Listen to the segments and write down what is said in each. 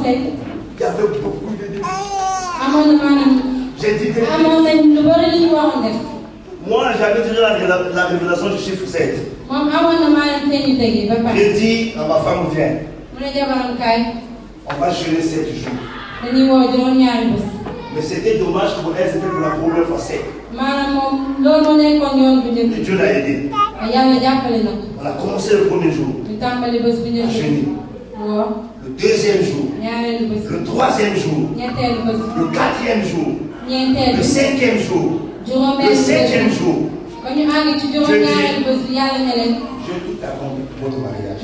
Il y avait beaucoup de défis. J'ai dit moi, j'avais déjà la révélation du chiffre 7. J'ai dit à ma femme, viens. On va jeûner 7 jours. Mais c'était dommage pour elle, c'était pour la première fois 7. Et Dieu l'a aidé. On a commencé le premier jour à jeûner. Le deuxième jour, le troisième jour, le quatrième jour, le cinquième jour, le septième jour. Je dis, j'ai tout accompli pour votre mariage.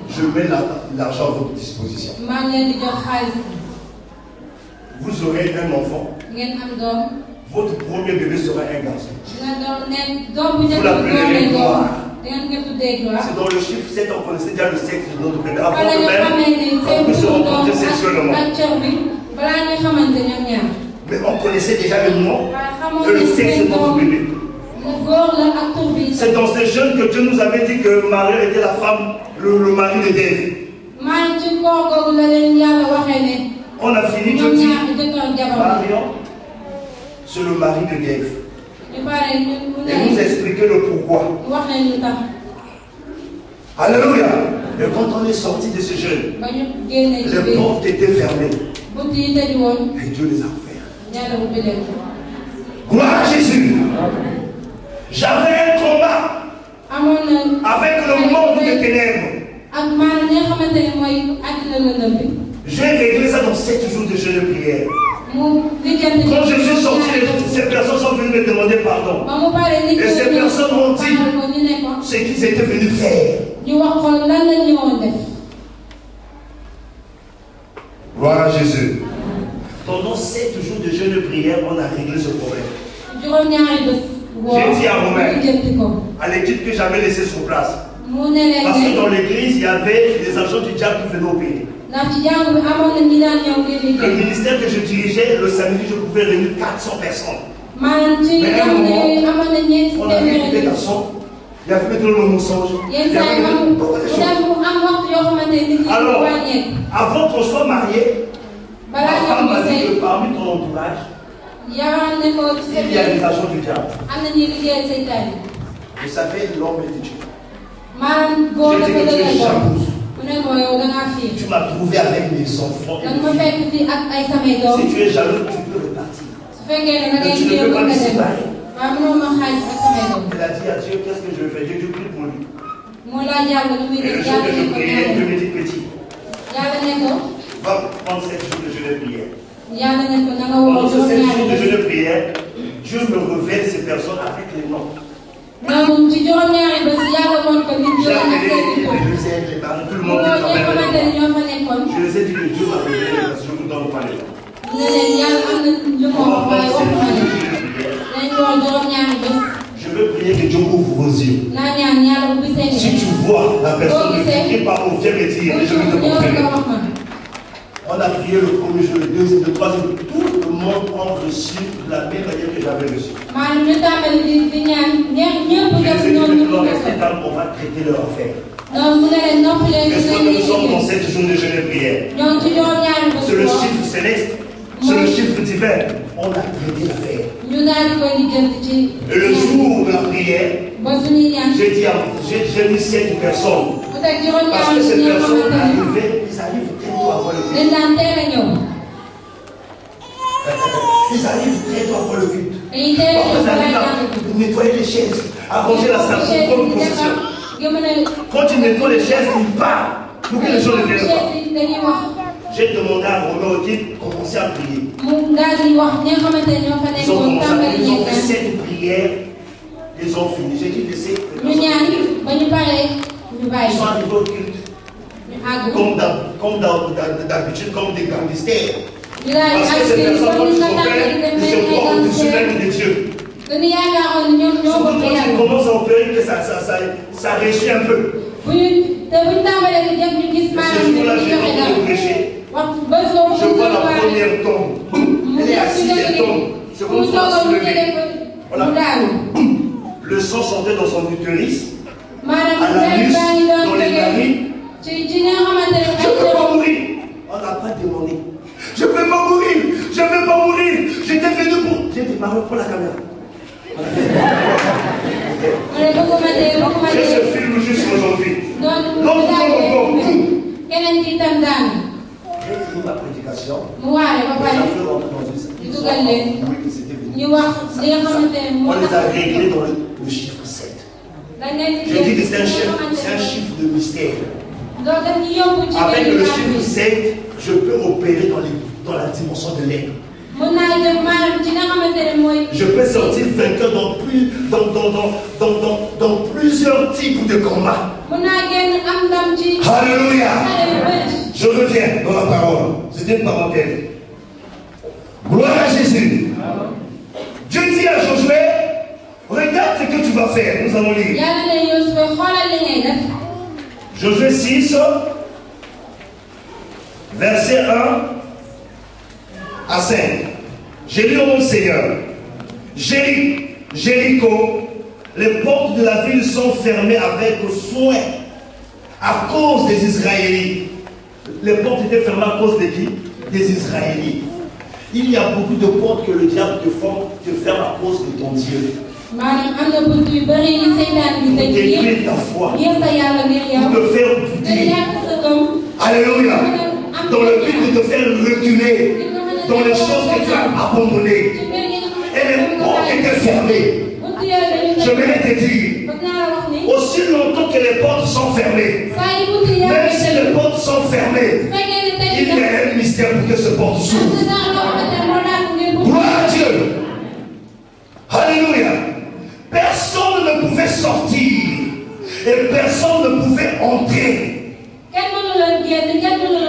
Je mets l'argent à votre disposition. Vous aurez un enfant. Votre premier bébé sera un garçon. Vous l'appellerez Gloire. C'est dans le chiffre 7, on connaissait déjà le sexe de notre bébé. Avant même qu'on puisse se rencontrer sexuellement. Mais on connaissait déjà le nom et le sexe de notre bébé. C'est dans ces jeunes que Dieu nous avait dit que Marie était la femme, le mari de David. On a fini, Dieu dit, Marion, c'est le mari de David. Et nous expliquer le pourquoi. Alléluia. Et quand on est sorti de ce jeûne, les portes étaient fermées. Et Dieu les a ouvertes. Gloire à Jésus. J'avais un combat avec le monde des ténèbres. J'ai réglé ça dans 7 jours de jeûne et prière. Quand je suis sorti, ces personnes sont venues me demander pardon. Et ces personnes m'ont dit ce qu'ils étaient venus faire. Gloire à Jésus. Pendant 7 jours de jeûne et prière, on a réglé ce problème. J'ai dit à Romain, à l'équipe que j'avais laissé sur place, parce que dans l'église, il y avait des agents du diable qui venaient au pays. Le ministère que je dirigeais, le samedi, je pouvais réunir 400 personnes. Mais à un moment, on avait des garçons, il y avait tout le mensonge, il y avait beaucoup de choses. Alors, avant qu'on soit mariés, ma femme m'a dit que parmi ton entourage, il y a des agents du diable. Vous savez, l'homme est de Dieu. J'ai dit que tu es jalouse. Tu m'as trouvé avec mes enfants. Si tu es jaloux, tu peux repartir. Mais tu ne peux pas me séparer. Elle a dit à Dieu, qu'est-ce que je vais faire? Dieu prie pour lui. Et le jour que je priais, Dieu me dit, petit, va prendre 7 jours de jeûne et prière. Pendant ces 7 jours de jeûne et prière, Dieu me révèle ces personnes avec les noms. J'ai appelé les parents, tout le monde qui travaille. Je les ai dit que Dieu m'a révélé parce que je ne vous donne pas les noms. Je veux prier que Dieu ouvre vos yeux. Si tu vois la personne qui part au viens me dire, je vais te montrer. On a prié le premier jour, le deuxième, le troisième. Tout le monde a reçu de la même manière que j'avais reçu. On va traiter leur affaire. Est-ce que nous sommes dans 7 jours de jeûne et prière? C'est le chiffre céleste, c'est le chiffre divin. On a traité l'affaire. Et le jour de la prière, j'ai dit, j'ai mis 7 personnes. Parce que ces personnes arrivaient, ils arrivent très tôt avant le culte. Ils arrivent très tôt avant le culte. Ils arrivent à nettoyer les chaises, à ranger la salle pour une possession. Quand ils nettoient les chaises, ils partent pour que les gens ne viennent pas. J'ai demandé à Romain au type de commencer à prier. Ils ont commencé à prier, ils ont fait 7 prières, ils ont fini. J'ai dit que c'est. Ils sont arrivés au culte. Comme d'habitude, comme des gangsters. Parce que ces personnes, quand ils ont fait, ils se croient au-dessus même de Dieu. Surtout quand ils commencent à opérer, que ça réussit un peu. Ce jour-là, j'ai envie de prêcher. Je vois la première tombe. Elle est assise, elle tombe. C'est comme ça qu'on se lever. Voilà. Le sang sortait dans son utérus, à la nuque, dans les narines. Je ne peux pas mourir. On n'a pas demandé. Je ne peux pas mourir. Je ne peux pas mourir. J'étais venu pour. J'ai dit, Mario, prends la caméra. J'ai ce film juste aujourd'hui. L'autre jour encore. J'ai fini ma prédication. J'ai fait rentrer dans une salle. Oui, que c'était venu. On les a réglés dans le chiffre 7. Je dis que c'est un chiffre de mystère. Avec le chiffre 7, je peux opérer dans la dimension de l'air. Je peux sortir vainqueur dans plusieurs types de combats. Alléluia. Je reviens dans la parole. C'était une parenthèse. Gloire à Jésus. Dieu dit à Josué, regarde ce que tu vas faire. Nous allons lire. Josué 6, verset 1 à 5. J'ai lu au nom du Seigneur. Jéricho, les portes de la ville sont fermées avec soin à cause des Israélites. Les portes étaient fermées à cause de qui? Des Israélites. Il y a beaucoup de portes que le diable te ferme à cause de ton Dieu. Pour détruire ta foi, pour te faire douter. Alléluia. Dans le but de te faire reculer dans les choses que tu as abandonnées. Et les portes étaient fermées. Je vais te dire, aussi longtemps que les portes sont fermées, même si les portes sont fermées, il y a un mystère pour que ce porte s'ouvre. Gloire à Dieu. Alléluia. Personne ne pouvait sortir et personne ne pouvait entrer.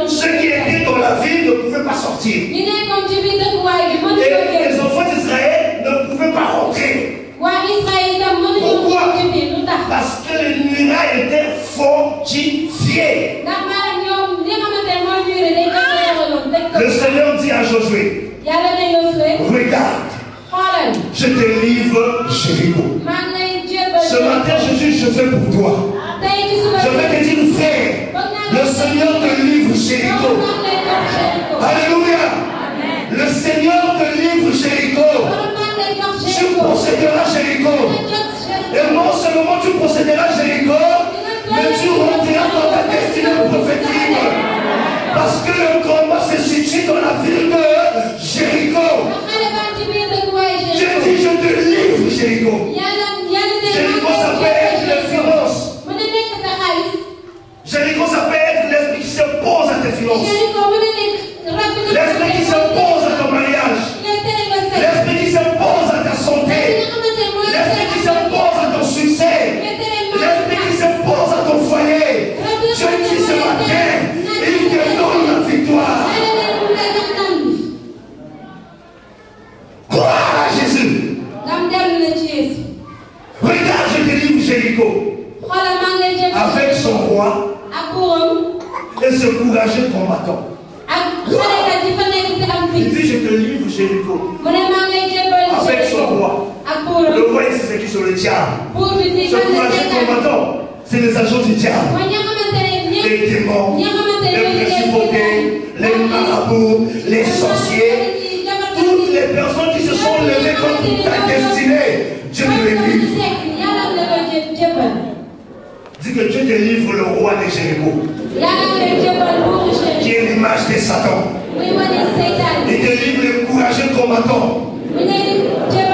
Ceux qui étaient dans la ville ne pouvaient pas sortir. Et les enfants d'Israël ne pouvaient pas rentrer. Pourquoi? Parce que les murailles étaient fortifiées. Le Seigneur dit à Josué, regarde, je te livre Jéricho. Ce matin, je fais pour toi. Je vais te dire, frère, le Seigneur te livre Jéricho. Alléluia. Le Seigneur te livre Jéricho. Tu posséderas Jéricho. Et non seulement tu posséderas Jéricho, mais tu rentreras dans ta destinée prophétique. Parce que le combat se situe dans la ville de Jéricho. Dieu dit, je te livre Jéricho. Jéricho, ça peut être les finances. Jéricho, ça peut être l'esprit qui se pose à tes finances. L'esprit qui se pose à ton mariage. L'esprit qui se pose à ta santé. L'esprit qui se pose à ton succès. L'esprit qui se pose à ton foyer. Dieu dit ce matin, il te donne la victoire. Gloire à Jésus. Regarde, je te livre Jéricho. Avec son roi et ce courageux combattant. Il dit, je te livre Jéricho. Avec son roi. Le roi, c'est ce qui sont le diable. Ce courageux combattant, c'est les agents du diable. Les démons, les principautés, les marabouts, les sorciers, toutes les personnes qui se sont levées contre ta destinée. Dieu te les livre. Dis que Dieu te livre le roi de Jéricho, qui est l'image de Satan. Il te livre les courageux combattants,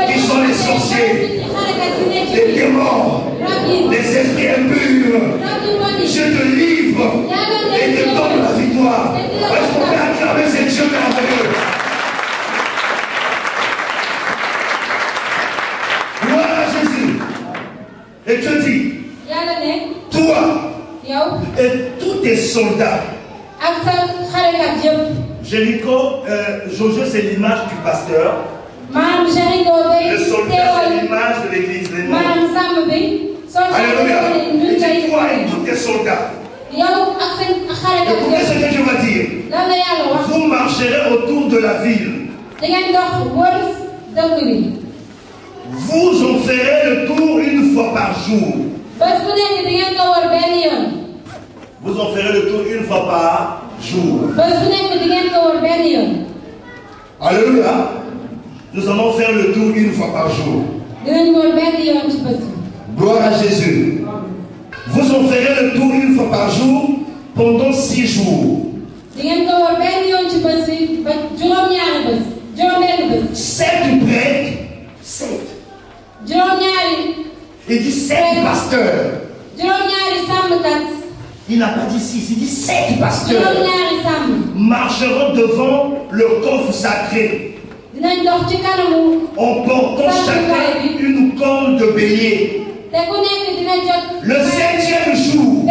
qui sont les sorciers, les démons, les esprits impurs. Dieu te livre et te donne la victoire. Est-ce qu'on peut acclamer ces dieux merveilleux? Gloire à Jésus. Et Dieu dit, toi et tous tes soldats. Jéricho, Josué, c'est l'image du pasteur. Le soldat, c'est l'image de l'église. Alléluia. Il dit toi et tous tes soldats. Écoutez ce que je vais dire. Vous marcherez autour de la ville. Vous en ferez le tour une fois par jour. Vous en ferez le tour une fois par jour. Alléluia. Nous allons faire le tour une fois par jour. Gloire à Jésus. Vous en ferez le tour une fois par jour pendant 6 jours. 7 prêtres, 7. Il dit 7 pasteurs. Il n'a pas dit 6, il dit 7 pasteurs marcheront devant le coffre sacré en portant chacun une corne de bélier. Le 7e jour,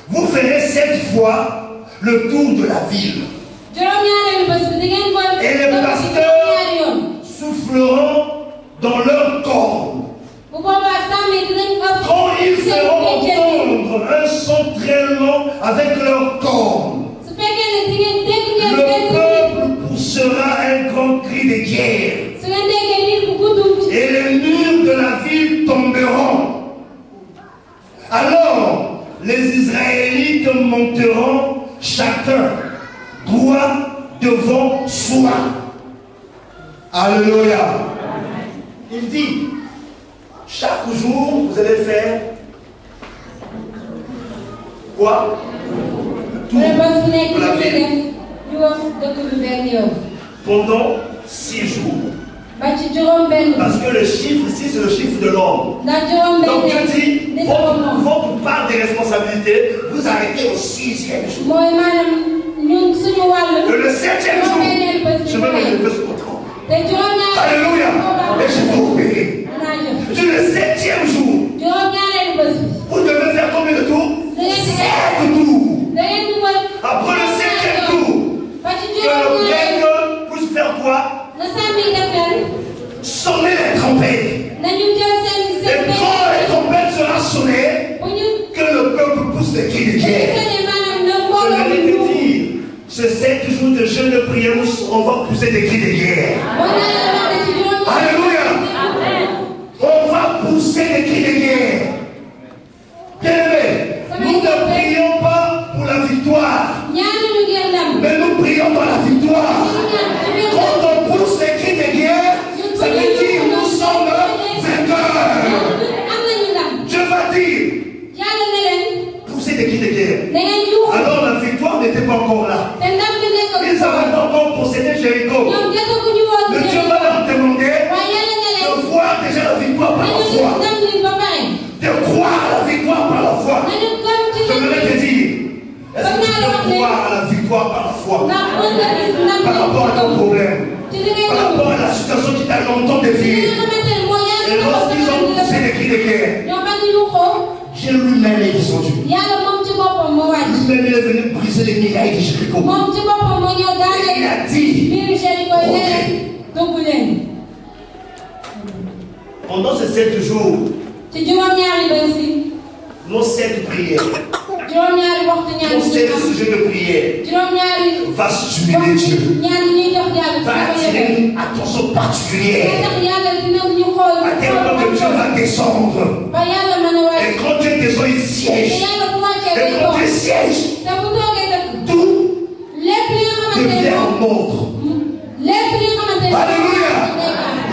vous ferez 7 fois le tour de la ville. Et les pasteurs souffleront dans leur corne. Quand ils feront entendre un son très long avec leur corne, le peuple poussera un grand cri de guerre. Et les murs de la ville tomberont. Alors, les Israélites monteront chacun droit devant soi. Alléluia. Il dit, chaque jour, vous allez faire quoi? Tout de la ville. Pendant 6 jours. Parce que le chiffre ici, c'est le chiffre de l'homme. Donc Dieu dit, votre part des responsabilités, vous arrêtez au 6e jour. Le 7e jour, je vais me lever sur votre corps. Alléluia. Et je vous obéis. Sur le 7e jour, vous devez faire combien de tours? 7 tours. Après le 7e tour, que le prêtre puisse faire quoi? Sonner les trompettes. Et quand les trompettes sera sonnée, que le peuple pousse des cris de guerre. Je vais te dire, ce 7 jours de jeûne de prière, on va pousser des cris de guerre. Alléluia. On va pousser des cris de guerre. Bien-aimés, nous ne prions pas pour la victoire, mais nous prions pour la victoire. Quand on pousse des cris de guerre, ça veut dire que nous sommes vainqueurs. Dieu va dire, pousser des cris de guerre. Alors la victoire n'était pas encore là. Ils n'avaient pas encore possédé Jéricho. Mais Dieu va leur demander de voir déjà la victoire par la foi. De croire à la victoire par la foi. Je voudrais te dire, est-ce que tu peux croire à la victoire par la foi? Par rapport à ton problème, par rapport à la situation qui t'a longtemps défié. Et lorsqu'ils ont poussé des cris de guerre, Dieu lui-même est descendu. Lui-même est venu briser les murailles de Jéricho. Et il a dit, pendant ces 7 jours, nos 7 prières, nos 7 sujets de prière va stimuler Dieu, va attirer une attention particulière, à tel point que Dieu va descendre. Et quand Dieu descend, il siège. Et quand Dieu siège, tout devient en ordre. Alléluia.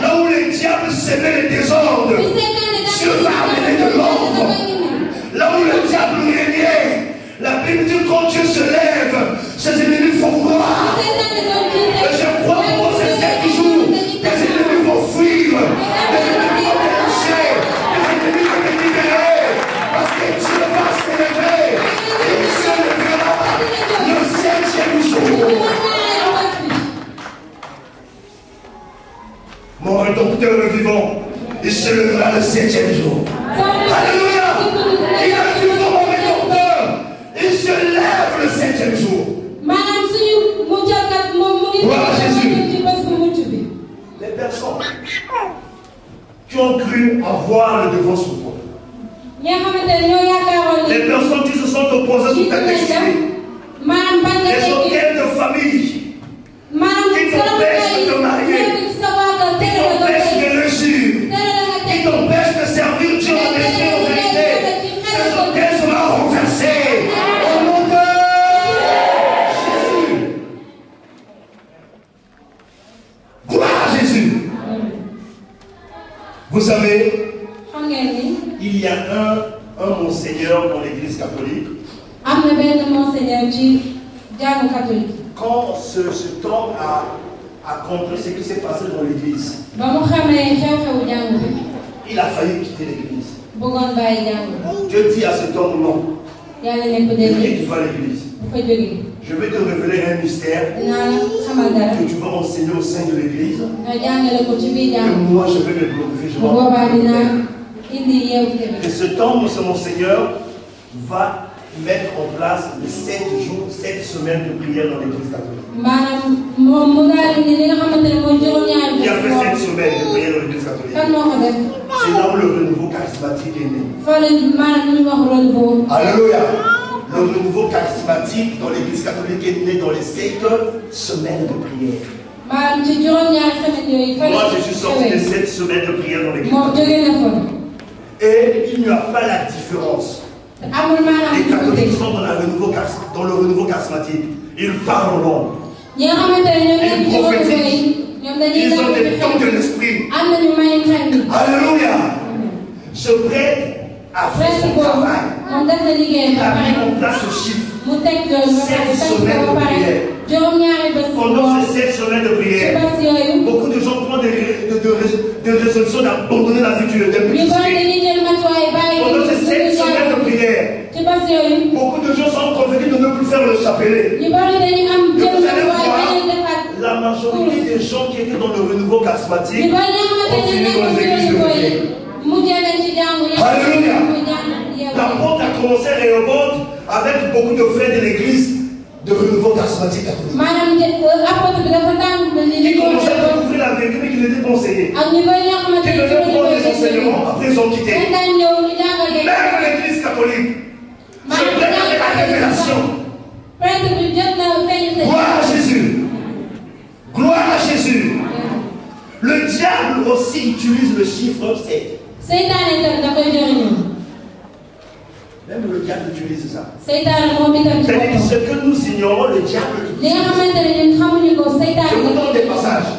Là où le diable sémait le désordre, Dieu va amener de l'ordre. Là où le diable régnait, la Bible dit quand Dieu se lève, ses ennemis font gloire. Et je crois que pour ces 7 jours, les ennemis vont fuir, les ennemis vont déranger, les ennemis vont être libérés. Parce que Dieu va se lever. Il se lèvera le 7e jour. Mon rédempteur le vivant, il se lèvera le 7e jour. Alléluia. Il est vivant, mon rédempteur. Il se lève le 7e jour. Gloire à Jésus. Les personnes qui ont cru avoir le devant sur toi, les personnes qui se sont opposées sur ta destinée, les organes de famille qui t'empêchent de te marier, qui t'empêchent de réussir, qui t'empêchent de servir Dieu en esprit et en vérité, ces organes seront renversés. Vous savez, il y a un monseigneur dans l'église catholique. Quand cet homme a compris ce qui s'est passé dans l'église, il a failli quitter l'église. Dieu dit à cet homme non. Il dit tu vas à l'église. Je vais te révéler un mystère que tu vas enseigner au sein de l'église. Et moi je vais me glorifier. Et cet homme, ce monseigneur, va mettre en place les 7 jours, 7 semaines de prière dans l'église catholique. Qui a fait 7 semaines de prière dans l'église catholique? C'est là où le renouveau charismatique est né. Alléluia. Le renouveau charismatique dans l'église catholique est né dans les 7 semaines de prière. Moi, je suis sorti de 7 semaines de prière dans l'église catholique. Et il n'y a pas la différence. Les catholiques sont dans le renouveau charismatique. Ils parlent en langue. Ils prophétisent. Ils ont des dons de l'esprit. Alléluia. Je prête à faire son travail. Il a mis en place ce chiffre. 7 semaines de prière. Pendant ces 7 semaines de prière, beaucoup de gens prennent des résolutions d'abandonner la vie de Dieu. Pendant ces 7 semaines de prière, beaucoup de gens sont convaincus de ne plus faire le chapelet. Et vous allez voir, la majorité des gens qui étaient dans le renouveau charismatique ont fini dans les églises de prière. Alléluia. L'apôtre a commencé à Rehoboth avec beaucoup de frères de l'église de renouveau charismatique catholique. Qui commençaient à découvrir la vérité mais qui n'étaient pas enseignés. Qui venaient prendre des enseignements, après ils ont quitté. Même l'église catholique se prépare à la révélation. Gloire à Jésus. Gloire à Jésus. Le diable aussi utilise le chiffre 7. Même le diable utilise ça. C'est-à-dire ce que nous ignorons, le diable utilise. Je vous donne des passages.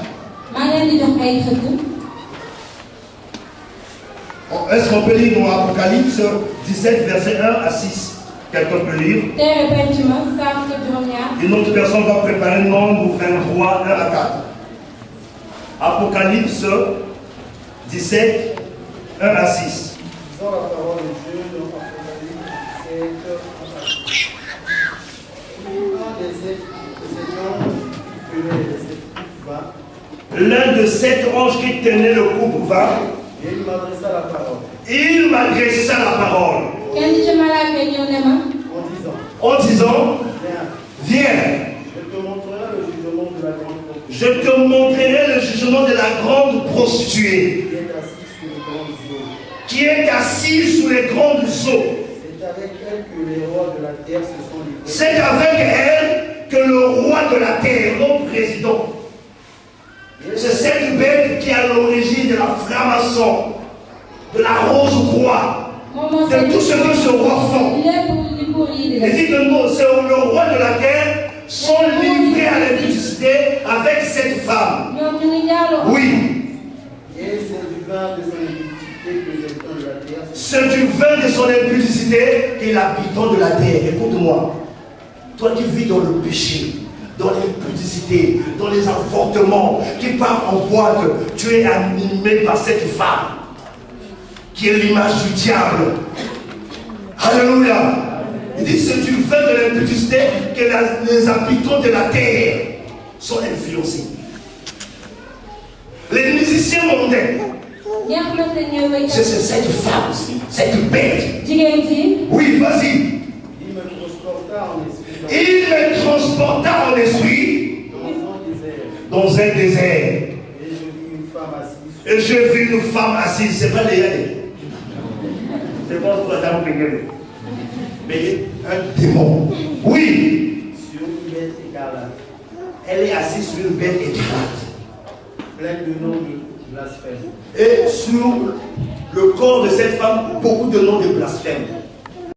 Est-ce qu'on peut lire dans Apocalypse 17, verset 1 à 6? Quelqu'un peut lire? Une autre personne va préparer Nombre 23, 1 à 4. Apocalypse 17, 1 à 6. Disons la parole de Dieu dans Apocalypse 17, 1 à 4. L'un de 7 anges qui tenait le coupe va. Et il m'adressa la parole. Il m'adressa la parole. En disant, viens. Je te montrerai le jugement de la grande prostituée. Qui est assise sous les grandes eaux. C'est avec elle que les rois de la terre se sont livrés. C'est avec elle que le roi de la terre, notre président, c'est cette bête qui est à l'origine de la franc-maçon, de la rose-croix, de tout ce que ce roi fait. Il dit que nous, c'est le roi de la terre, sont livrés à l'impudicité avec cette femme. Oui. Et c'est du vin de son impudicité que les habitants de la terre. C'est du vin de son impudicité que l'habitant de la terre. Écoute-moi. Toi qui vis dans le péché, dans l'impudicité, dans les avortements, qui part en boîte, tu es animé par cette femme qui est l'image du diable. Alléluia. Il dit c'est du vin de l'impudicité que les habitants de la terre sont influencés. Les musiciens mondains, c'est cette femme, cette bête. Oui, vas-y. Il me transporta en esprit. Il me transporta en esprit dans un désert. Et je vis une femme assise. C'est pas les gars. C'est pas pour la payer. Mais un démon. Oui. Sur une bête écarlate. Elle est assise sur une bête écarlate. Pleine de noms de blasphème. Et sur le corps de cette femme, beaucoup de noms de blasphème.